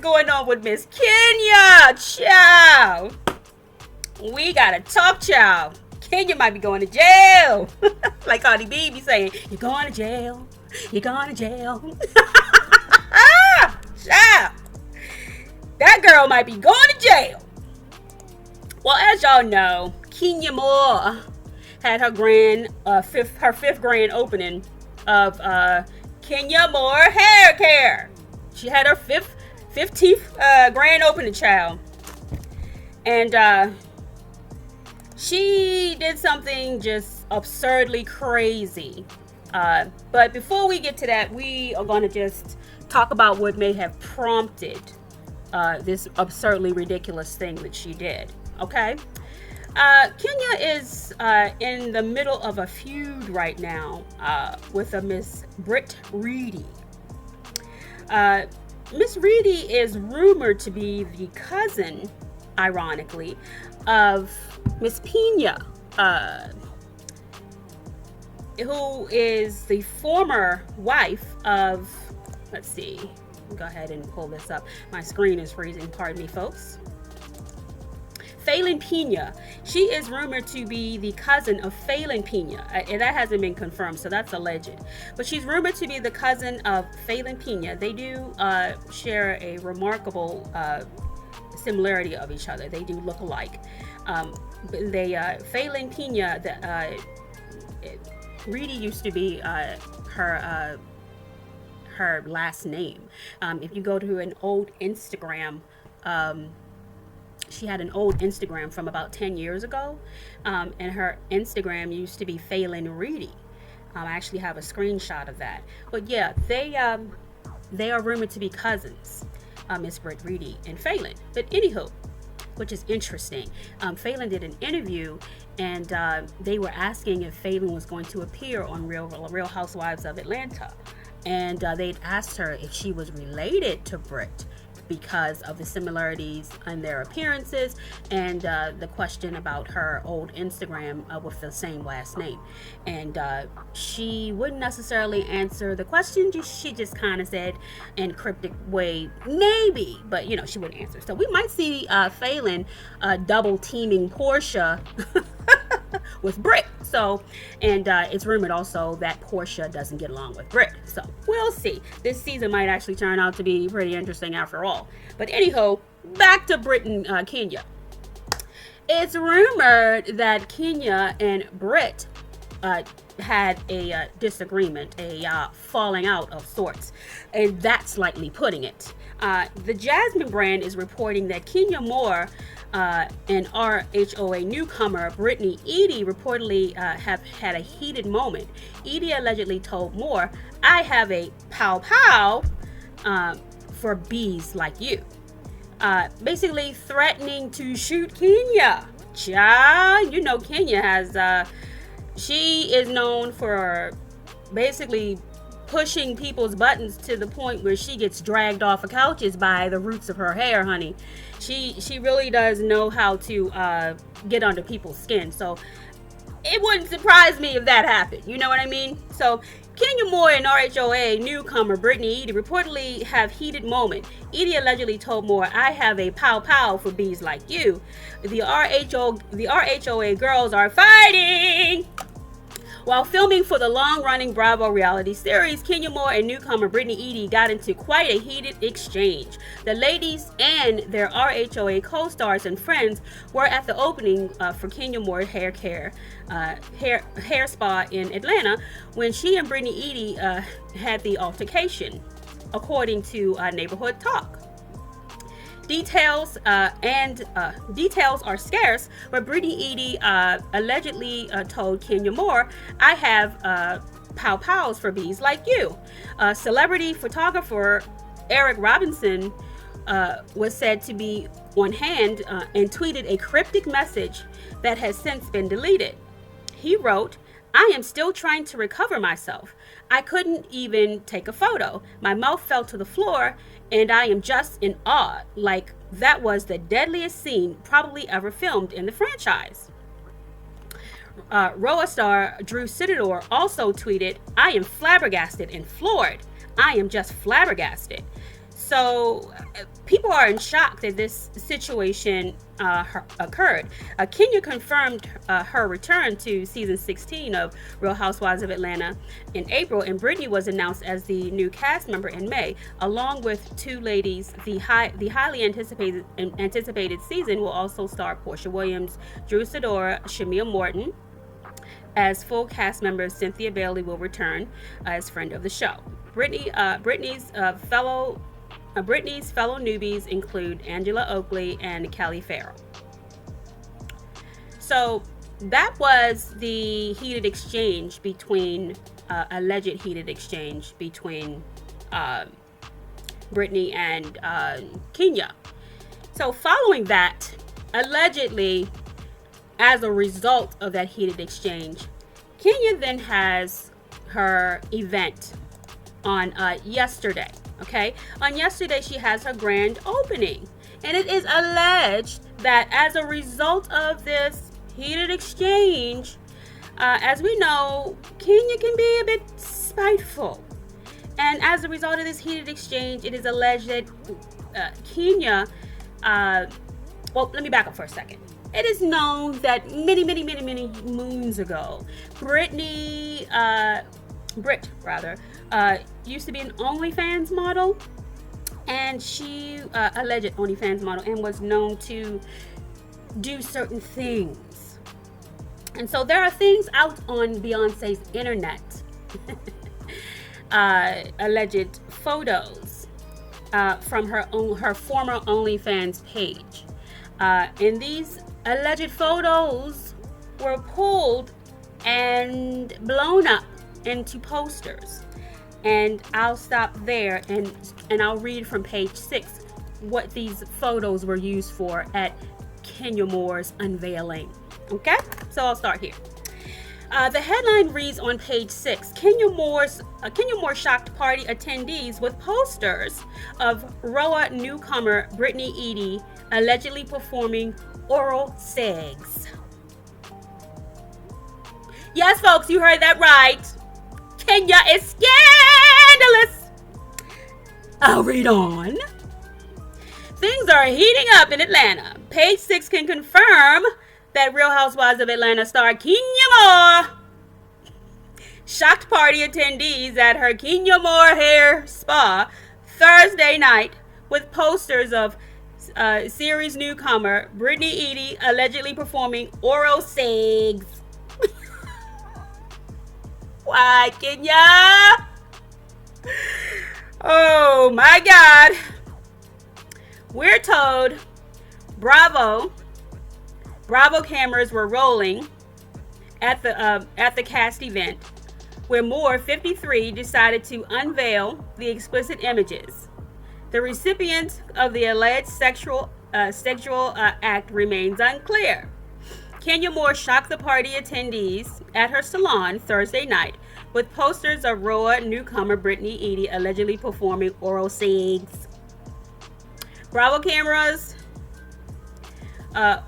going on with Miss Kenya? Ciao. We gotta talk, ciao. Kenya might be going to jail. Like Cardi B be saying, you're going to jail. You're going to jail. Ciao. That girl might be going to jail. Well, as y'all know, Kenya Moore had her fifth grand opening of Kenya Moore Hair Care. She had her 15th grand opening, child. And she did something just absurdly crazy. But before we get to that, we are going to just talk about what may have prompted this absurdly ridiculous thing that she did. Okay? Kenya is in the middle of a feud right now with a Miss Britt Reedy. Miss Reedy is rumored to be the cousin, ironically, of Miss Pena, who is the former wife of, let's see, go ahead and pull this up. My screen is freezing, pardon me, folks. Phelan Pena. She is rumored to be the cousin of Phelan Pena, and that hasn't been confirmed, so that's alleged. But she's rumored to be the cousin of Phelan Pena. They do share a remarkable similarity of each other. They do look alike. Phelan Pena, Reedy used to be her last name. If you go to an old Instagram, she had an old Instagram from about 10 years ago, and her Instagram used to be Phelan Reedy. I actually have a screenshot of that. But yeah, they are rumored to be cousins, Miss Britt Reedy and Phelan. But anywho, which is interesting, Phelan did an interview, and they were asking if Phelan was going to appear on Real Housewives of Atlanta, and they'd asked her if she was related to Britt, because of the similarities in their appearances and the question about her old Instagram with the same last name. And she wouldn't necessarily answer the question. She just kind of said in a cryptic way, maybe, but she wouldn't answer. So we might see Phelan double teaming Portia with Britt. So, and it's rumored also that Portia doesn't get along with Britt. So we'll see. This season might actually turn out to be pretty interesting after all. But anyhow, back to Britt and Kenya. It's rumored that Kenya and Britt had a disagreement, a falling out of sorts, and that's lightly putting it. The Jasmine brand is reporting that Kenya Moore and RHOA newcomer Brittany Edie reportedly have had a heated moment. Edie allegedly told Moore, "I have a pow pow for bees like you." Basically threatening to shoot Kenya. Kenya has, she is known for basically pushing people's buttons to the point where she gets dragged off of couches by the roots of her hair, honey. She really does know how to get under people's skin. So it wouldn't surprise me if that happened. You know what I mean? So Kenya Moore and RHOA newcomer Brittany Edie reportedly have heated moment. Edie allegedly told Moore, "I have a pow pow for bees like you." The RHOA girls are fighting. While filming for the long-running Bravo reality series, Kenya Moore and newcomer Brittany Edie got into quite a heated exchange. The ladies and their RHOA co-stars and friends were at the opening for Kenya Moore Hair Care hair spa in Atlanta when she and Brittany Edie had the altercation, according to Neighborhood Talk. Details are scarce, but Brittany Edie allegedly told Kenya Moore, "I have pow pows for bees like you." Celebrity photographer Eric Robinson was said to be on hand and tweeted a cryptic message that has since been deleted. He wrote, "I am still trying to recover myself. I couldn't even take a photo. My mouth fell to the floor, and I am just in awe. Like, that was the deadliest scene probably ever filmed in the franchise." Roa star Drew Sidador also tweeted, "I am flabbergasted and floored. I am just flabbergasted." So people are in shock that this situation occurred. Kenya confirmed her return to season 16 of Real Housewives of Atlanta in April, and Brittany was announced as the new cast member in May, along with two ladies. The highly anticipated season will also star Portia Williams, Drew Sidora, Shamia Morton. As full cast members, Cynthia Bailey will return as friend of the show. Brittany's fellow newbies include Angela Oakley and Kelly Farrell. So that was the alleged heated exchange between Brittany and Kenya. So following that, allegedly, as a result of that heated exchange, Kenya then has her event on yesterday. Okay, on yesterday she has her grand opening, and it is alleged that as a result of this heated exchange, as we know, Kenya can be a bit spiteful, and as a result of this heated exchange, it is alleged that Kenya, well, let me back up for a second. It is known that many moons ago, Brit used to be an OnlyFans model, and she alleged OnlyFans model, and was known to do certain things. And so there are things out on Beyonce's internet, alleged photos from her former OnlyFans page, and these alleged photos were pulled and blown up into posters. And I'll stop there and I'll read from page 6 what these photos were used for at Kenya Moore's unveiling. Okay, so I'll start here. The headline reads on page 6: Kenya Moore shocked party attendees with posters of RHOA newcomer Brittany Eadie allegedly performing oral sex. Yes, folks, you heard that right. Kenya is scandalous. I'll read on. Things are heating up in Atlanta. Page 6 can confirm that Real Housewives of Atlanta star Kenya Moore shocked party attendees at her Kenya Moore hair spa Thursday night with posters of series newcomer Brittany Eadie allegedly performing oral sex. Why, Kenya? Oh my God. We're told Bravo cameras were rolling at the cast event, where Moore, 53, decided to unveil the explicit images. The recipient of the alleged sexual act remains unclear. Kenya Moore shocked the party attendees at her salon Thursday night with posters of RHOA newcomer Brittany Eadie allegedly performing oral sex. Bravo cameras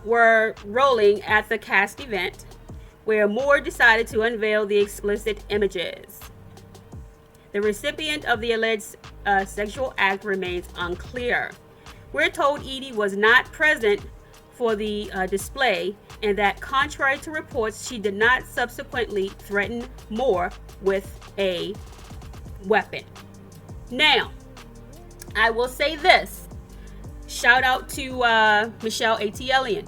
were rolling at the cast event, where Moore decided to unveil the explicit images. The recipient of the alleged sexual act remains unclear. We're told Eadie was not present for the display, and that contrary to reports, she did not subsequently threaten Moore with a weapon. Now, I will say this. Shout out to Michelle Atielian.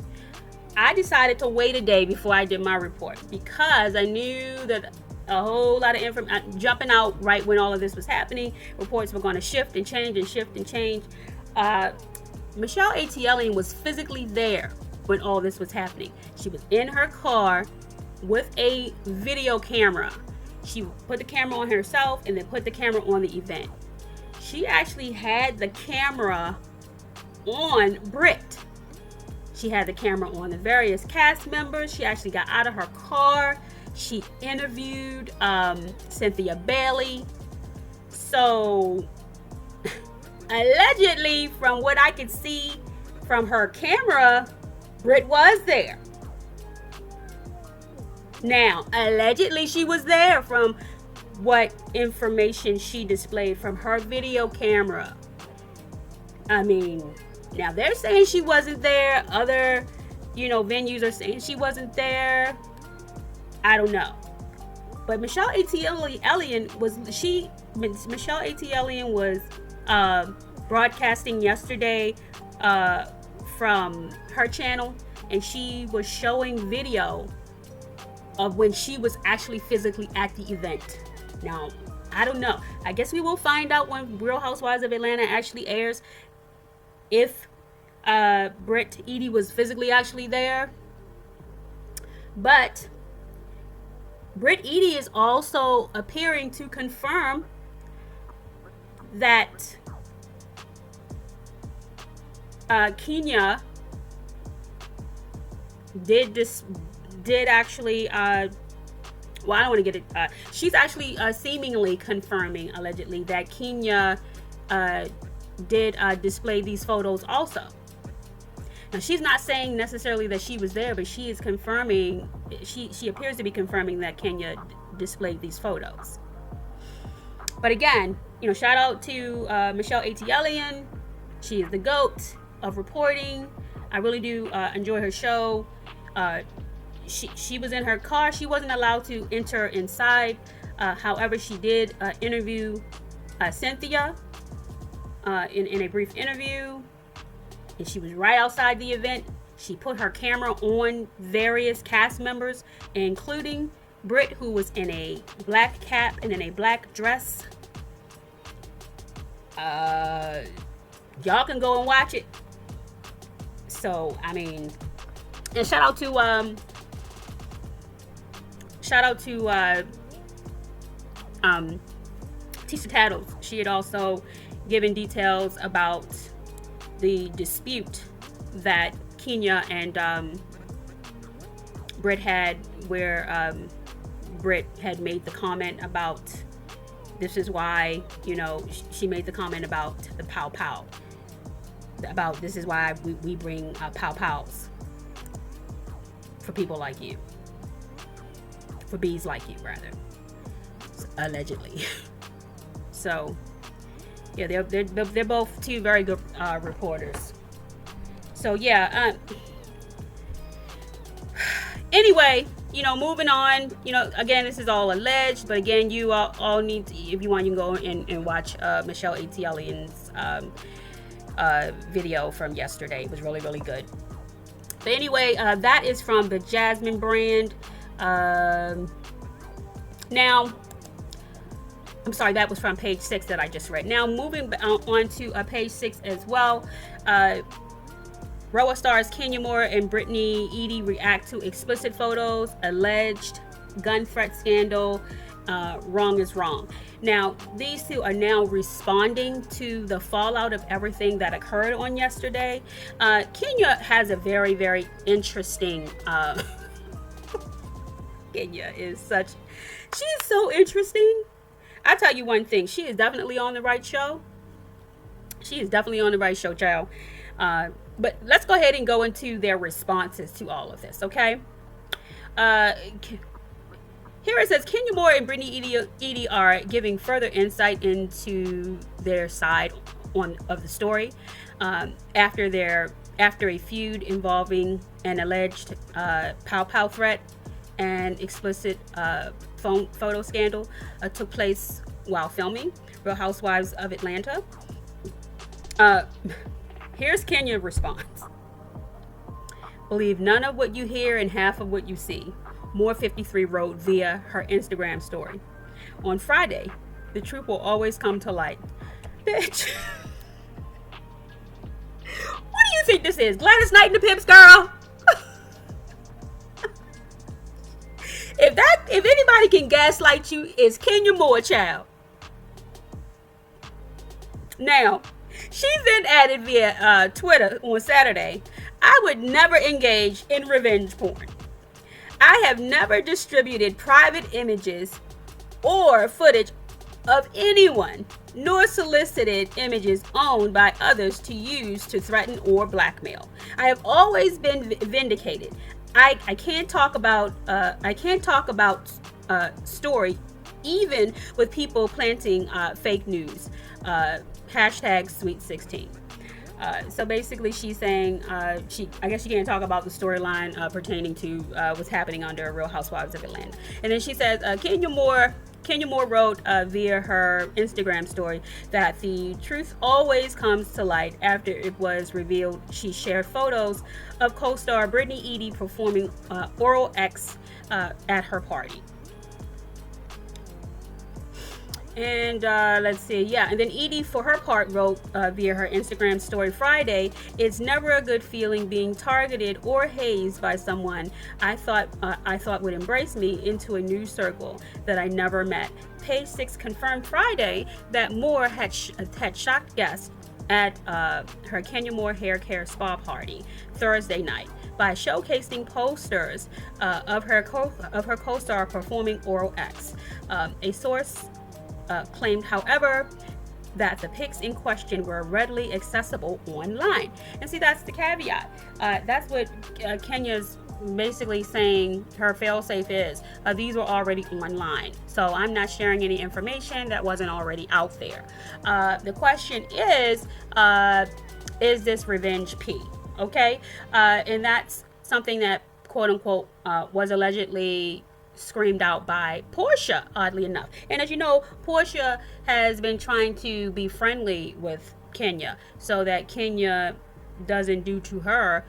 I decided to wait a day before I did my report because I knew that a whole lot of information jumping out right when all of this was happening. Reports were going to shift and change. Michelle Atielian was physically there when all this was happening. She was in her car with a video camera. She put the camera on herself and then put the camera on the event. She actually had the camera on Britt. She had the camera on the various cast members. She actually got out of her car. She interviewed Cynthia Bailey. So allegedly, from what I could see from her camera, Britt was there. Now, allegedly she was there from what information she displayed from her video camera. I mean, now they're saying she wasn't there. Other, venues are saying she wasn't there. I don't know. But Michelle Elliott was broadcasting yesterday from her channel, and she was showing video of when she was actually physically at the event. Now, I don't know. I guess we will find out when Real Housewives of Atlanta actually airs if Britt Eady was physically actually there. But Britt Eady is also appearing to confirm that Kenya did actually I don't want to get it she's actually seemingly confirming, allegedly, that Kenya did display these photos also. Now, she's not saying necessarily that she was there, but she is confirming, she appears to be confirming that Kenya displayed these photos. But again, shout out to Michelle Elliott. She is the GOAT of reporting. I really do enjoy her show. She was in her car. She wasn't allowed to enter inside. However, she did interview Cynthia in a brief interview. And she was right outside the event. She put her camera on various cast members, including Britt, who was in a black cap and in a black dress. Y'all can go and watch it. So, I mean, and shout out to Tisha Tattles. She had also given details about the dispute that Kenya and Britt had, where Britt had made the comment about, this is why, she made the comment about the pow pow, about this is why we bring pow pows for people like you, for bees like you, rather, allegedly. So yeah, they're both two very good reporters. So yeah. Anyway, moving on. Again, this is all alleged, but again, you all need to, if you want, you can go and watch Michelle Elliott's video from yesterday. It was really, really good. But anyway, that is from the Jasmine brand. Now, I'm sorry, that was from page 6 that I just read. Now, moving on to page 6 as well. Roa stars Kenya Moore and Brittany Eady react to explicit photos, alleged gun threat scandal. Wrong is wrong. Now, these two are now responding to the fallout of everything that occurred on yesterday. Kenya has a very, very interesting... Kenya is she's so interesting. I'll tell you one thing. She is definitely on the right show. She is definitely on the right show, child. But let's go ahead and go into their responses to all of this, okay? Here it says, Kenya Moore and Brittany Eady are giving further insight into their side of the story after a feud involving an alleged pow pow threat and explicit photo scandal took place while filming Real Housewives of Atlanta. Here's Kenya's response. Believe none of what you hear and half of what you see, Moore 53 wrote via her Instagram story. On Friday, the truth will always come to light. Bitch. What do you think this is? Gladys Knight and the Pips, girl? If anybody can gaslight you, it's Kenya Moore, child. Now, she then added via Twitter on Saturday, I would never engage in revenge porn. I have never distributed private images or footage of anyone, nor solicited images owned by others to use to threaten or blackmail. I have always been vindicated. I can't talk about story, even with people planting fake news. Hashtag Sweet 16. So basically, she's saying I guess she can't talk about the storyline pertaining to what's happening under Real Housewives of Atlanta. And then she says Kenya Moore wrote via her Instagram story that the truth always comes to light after it was revealed she shared photos of co-star Brittany Eady performing oral X at her party. And let's see, yeah. And then Edie, for her part, wrote via her Instagram story Friday, "It's never a good feeling being targeted or hazed by someone I thought would embrace me into a new circle that I never met." Page Six confirmed Friday that Moore had shocked guests at her Kenya Moore hair care spa party Thursday night by showcasing posters of her co-star performing oral X. A source claimed, however, that the pics in question were readily accessible online. And see, that's the caveat. That's what Kenya's basically saying her failsafe is. These were already online. So I'm not sharing any information that wasn't already out there. The question is this revenge P? Okay? And that's something that, quote unquote, was allegedly screamed out by Portia, oddly enough. And as you know, Portia has been trying to be friendly with Kenya so that Kenya doesn't do to her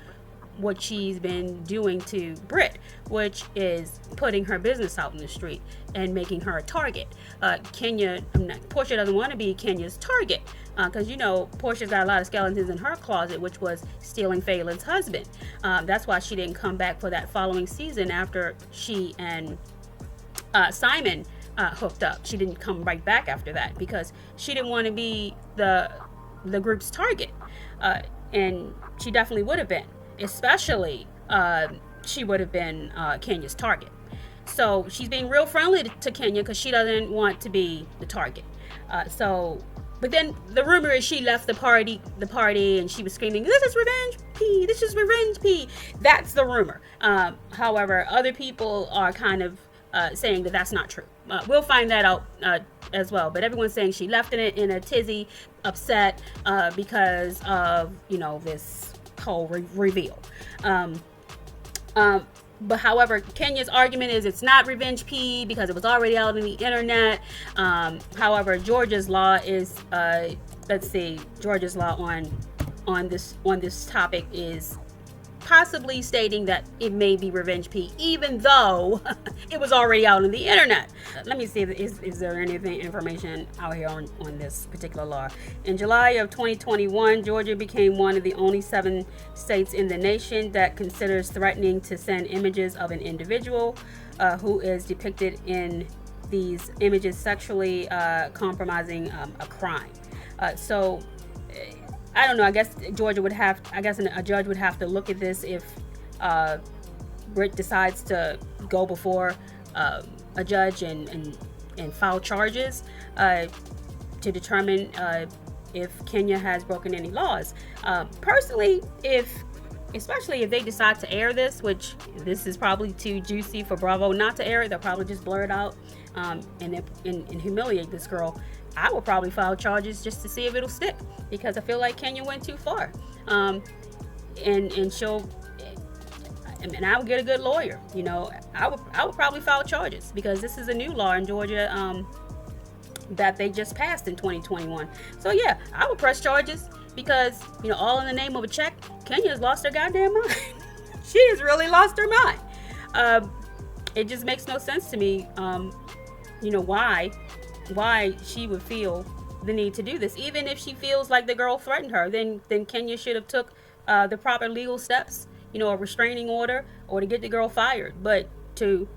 what she's been doing to Britt, which is putting her business out in the street and making her a target. Portia doesn't want to be Kenya's target because you know Portia's got a lot of skeletons in her closet, which was stealing Phelan's husband. That's why she didn't come back for that following season after she and Simon hooked up. She didn't come right back after that because she didn't want to be the group's target, and she definitely would have been. Especially, she would have been Kenya's target. So she's being real friendly to Kenya because she doesn't want to be the target. But then the rumor is she left the party, and she was screaming, "This is revenge P! This is revenge P!" That's the rumor. However, other people are kind of saying that that's not true. We'll find that out as well. But everyone's saying she left in a tizzy, upset because of this whole reveal. But however, Kenya's argument is it's not revenge P because it was already out on the internet. However, Georgia's law is Georgia's law on this topic is possibly stating that it may be revenge P, even though it was already out on the internet. Let me see, is there anything information out here on this particular law? In July of 2021, Georgia became one of the only 7 states in the nation that considers threatening to send images of an individual who is depicted in these images sexually compromising a crime. So I don't know. I guess a judge would have to look at this if Britt decides to go before a judge and file charges to determine if Kenya has broken any laws. Personally, especially if they decide to air this, which this is probably too juicy for Bravo not to air it, they'll probably just blur it out and humiliate this girl. I will probably file charges just to see if it'll stick because I feel like Kenya went too far. And I would get a good lawyer. I would probably file charges because this is a new law in Georgia that they just passed in 2021. So yeah, I would press charges because all in the name of a check. Kenya's lost her goddamn mind. She has really lost her mind. It just makes no sense to me. Why she would feel the need to do this. Even if she feels like the girl threatened her, then Kenya should have took the proper legal steps, a restraining order, or to get the girl fired. But to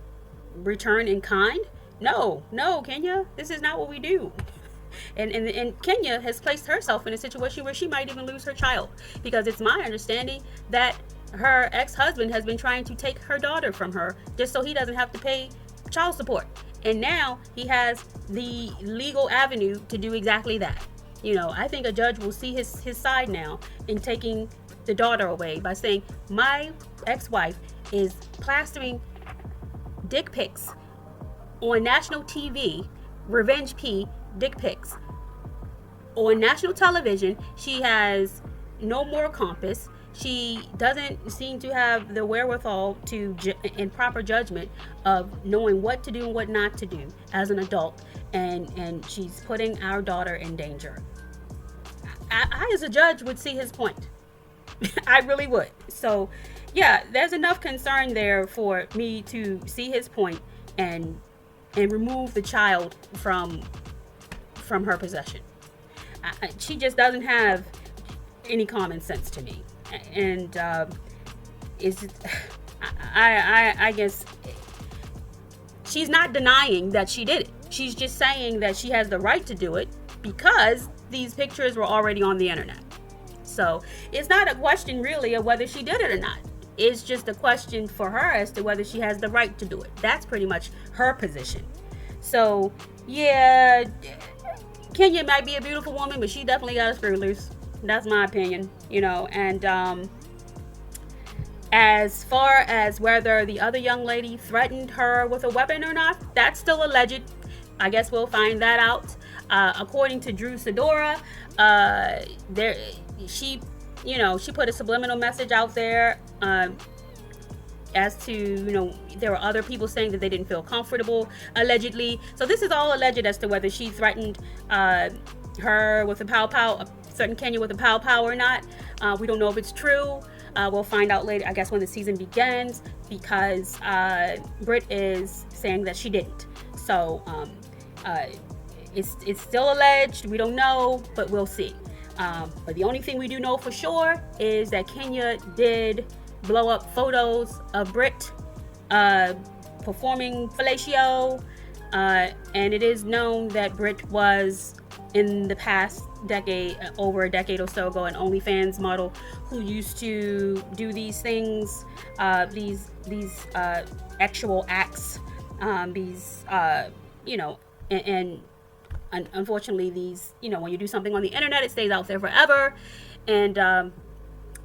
return in kind, no, Kenya, this is not what we do. And Kenya has placed herself in a situation where she might even lose her child, because it's my understanding that her ex-husband has been trying to take her daughter from her just so he doesn't have to pay child support. And now he has the legal avenue to do exactly that. I think a judge will see his side now in taking the daughter away by saying, my ex-wife is plastering dick pics on national TV, revenge P dick pics on national television. She has no moral compass. She doesn't seem to have the wherewithal to in proper judgment of knowing what to do and what not to do as an adult, and she's putting our daughter in danger. I as a judge would see his point. I really would. So yeah, there's enough concern there for me to see his point and remove the child from her possession. She just doesn't have any common sense to me, and is I guess she's not denying that she did it. She's just saying that she has the right to do it because these pictures were already on the internet. So it's not a question really of whether she did it or not. It's just a question for her as to whether she has the right to do it. That's pretty much her position. So yeah, Kenya might be a beautiful woman, but she definitely got a screw loose. That's my opinion, you know. And as far as whether the other young lady threatened her with a weapon or not, that's still alleged. I guess we'll find that out. According to Drew Sidora, she put a subliminal message out there as to, there were other people saying that they didn't feel comfortable, allegedly. So this is all alleged as to whether she threatened her with a pow pow, threatened Kenya with a pow pow or not. We don't know if it's true. We'll find out later, I guess, when the season begins, because Britt is saying that she didn't. So it's still alleged. We don't know, but we'll see. But the only thing we do know for sure is that Kenya did blow up photos of Britt performing fellatio, and it is known that Britt was, in the past decade, over a decade or so ago, an OnlyFans model who used to do these things, these actual acts, and unfortunately, these, when you do something on the internet, it stays out there forever, and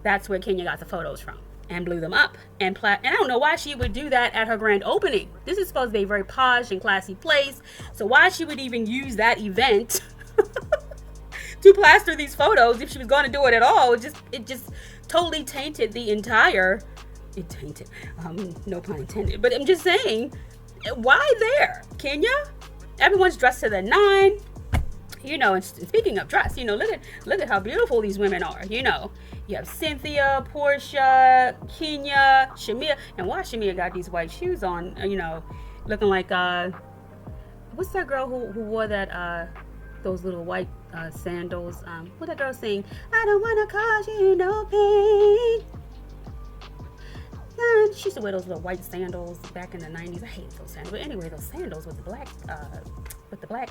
that's where Kenya got the photos from and blew them up. And I don't know why she would do that at her grand opening. This is supposed to be a very posh and classy place, so why she would even use that event to plaster these photos if she was going to do it at all? It just totally tainted the entire. It tainted. No pun intended. But I'm just saying, why there, Kenya? Everyone's dressed to the nine, and speaking of dress, look at how beautiful these women are. You have Cynthia, Portia, Kenya, Shamia, and why Shamia got these white shoes on, looking like, what's that girl who wore that, those little white sandals? What that girl sing? I don't want to cause you no pain. She used to wear those little white sandals back in the 90s. I hate those sandals. But anyway, those sandals with the black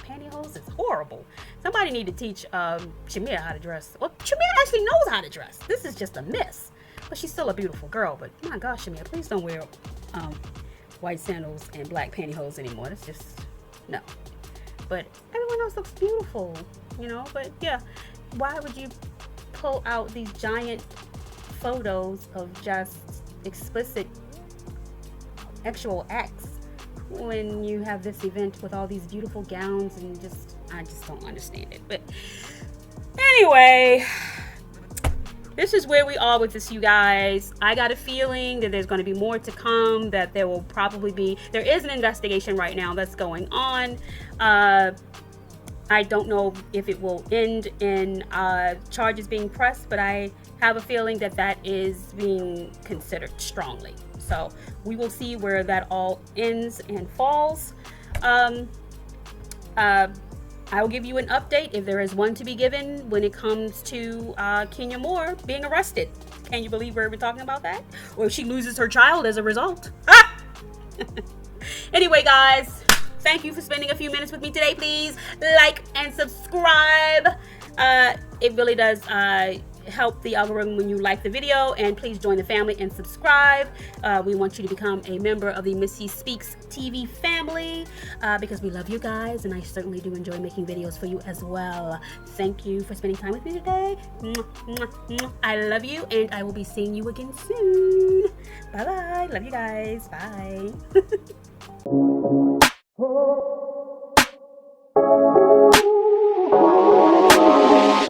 pantyhose is horrible. Somebody need to teach Shamia how to dress. Well, Shamia actually knows how to dress. This is just a miss. But she's still a beautiful girl. But my gosh, Shamia, please don't wear white sandals and black pantyhose anymore. That's just, no. But everyone else looks beautiful, But yeah, why would you pull out these giant photos of just explicit sexual acts when you have this event with all these beautiful gowns? And I just don't understand it. But anyway, this is where we are with this, you guys. I got a feeling that there's going to be more to come, that there is an investigation right now that's going on. I don't know if it will end in charges being pressed, but I have a feeling that is being considered strongly. So we will see where that all ends and falls. I will give you an update if there is one to be given when it comes to Kenya Moore being arrested. Can you believe we're even talking about that? Or if she loses her child as a result. Anyway, guys, thank you for spending a few minutes with me today. Please like and subscribe. It really does help the algorithm when you like the video, and please join the family and subscribe. We want you to become a member of the Missy Speaks TV family because we love you guys, and I certainly do enjoy making videos for you as well. Thank you for spending time with me today. I love you, and I will be seeing you again soon. Bye bye. Love you guys. Bye.